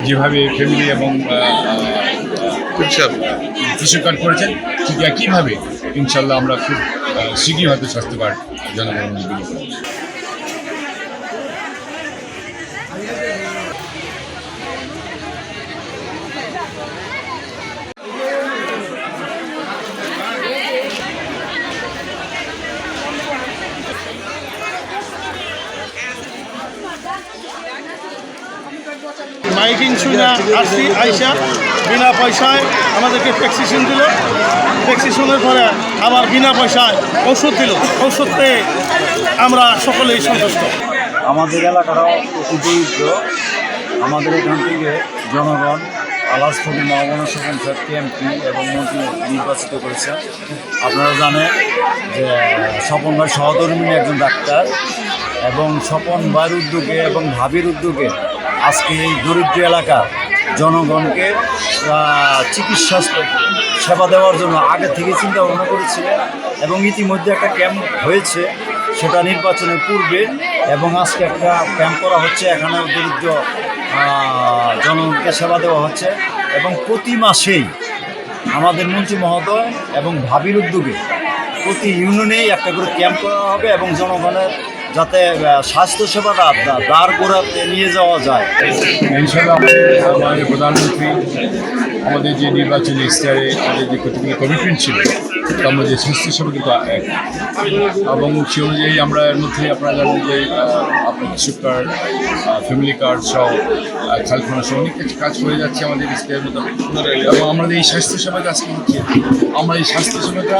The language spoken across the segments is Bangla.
যেভাবে ফ্যামিলি এবং কৃষক কার্ড করেছেন, ঠিক একইভাবে ইনশাল্লাহ আমরা খুব শীঘ্রই হয়তো স্বাস্থ্য কার্ড জনগণের মধ্যে দিতে পারব। মাইকিং শুনে আসছি, আইসা বিনা পয়সায় আমাদেরকে প্রেসক্রিপশন দিল। প্রেসক্রিপশনের পরে আবার বিনা পয়সায় ওষুধ দিল। ওষুধ পেয়ে আমরা সকলেই সন্তুষ্ট। আমাদের এলাকাটাও উপযুক্ত। আমাদের এখান থেকে জনগণ আলাস ফকির মাহবুব পঞ্চায়েত এমপি এবং মন্ত্রী নির্বাচিত করেছেন। আপনারা জানেন যে স্বপন ভাই সহধর্মী একজন ডাক্তার, এবং স্বপন ভাইয়ের উদ্যোগে এবং ভাবির উদ্যোগে আজকে এই দরিদ্র এলাকার জনগণকে চিকিৎসা সেবা দেওয়ার জন্য আগে থেকে চিন্তা ভাবনা করেছিলেন, এবং ইতিমধ্যে একটা ক্যাম্প হয়েছে, সেটা নির্বাচনের পূর্বে, এবং আজকে একটা ক্যাম্প করা হচ্ছে। এখানে দরিদ্র জনগণকে সেবা দেওয়া হচ্ছে, এবং প্রতি মাসেই আমাদের মন্ত্রী মহোদয় এবং ভাবির উদ্যোগে প্রতি ইউনিয়নেই একটা করে ক্যাম্প করা হবে, এবং জনগণের যাতে স্বাস্থ্যসেবাটা দ্বার গোড়াতে নিয়ে যাওয়া যায়। ইনশাল্লাহ আমাদের প্রধানমন্ত্রী আমাদের যে নির্বাচনী ইশতেহারে আমাদের যে কতগুলো কমিটমেন্ট ছিল, তার মধ্যে স্বাস্থ্যসেবা কিন্তু এক, এবং সে অনুযায়ী আমরা এর মধ্যে আপনারা জানেন যে আপনার কৃষক কার্ড, ফ্যামিলি কার্ড সহ খালখানা সহ অনেক কিছু কাজ করে যাচ্ছে আমাদের ইশতেহারের মতো। এবং আমাদের এই স্বাস্থ্যসেবাটা আজকে হচ্ছে, আমরা এই স্বাস্থ্যসেবাটা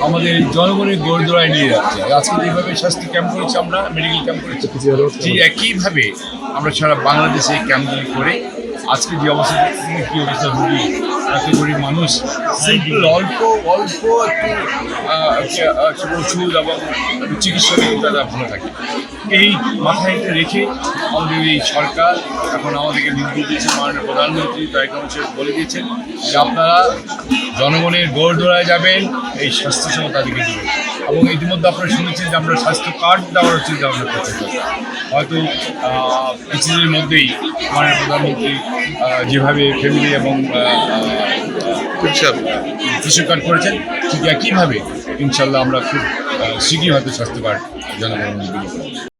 আমাদের জনগণের গোড়দোড়ায় নিয়ে যাচ্ছে। আজকে যেভাবে স্বাস্থ্য ক্যাম্প করেছি, আমরা মেডিকেল ক্যাম্প করেছি, ঠিক একইভাবে আমরা সারা বাংলাদেশে এই ক্যাম্পগুলি করে আজকে যে অবস্থা, কী অবস্থা রুগী, এত গরিব মানুষ অল্প একটু ওষুধ এবং চিকিৎসা নিয়ে তারা ভালো থাকে। এই মাথায় রেখে আমাদের এই সরকার এখন আমাদেরকে নির্দেশ দিয়েছে, মাননীয় প্রধানমন্ত্রী বলে দিয়েছেন যে আপনারা জনগণের গোড়দোড়ায় যাবেন, এই স্বাস্থ্যসেবা তাদেরকে দেবেন। এবং ইতিমধ্যে আপনারা শুনেছেন যে আমরা স্বাস্থ্য কার্ড দেওয়ার চিন্তা ভাবনা করতে, হয়তো কিছুদিনের মধ্যেই মাননীয় প্রধানমন্ত্রী যেভাবে ফ্যামিলি এবং কৃষক কার্ড করেছেন, ঠিক একইভাবে ইনশাল্লাহ আমরা খুব শীঘ্রই হয়তো স্বাস্থ্য কার্ড জনগণের মধ্যে দিতে পারব।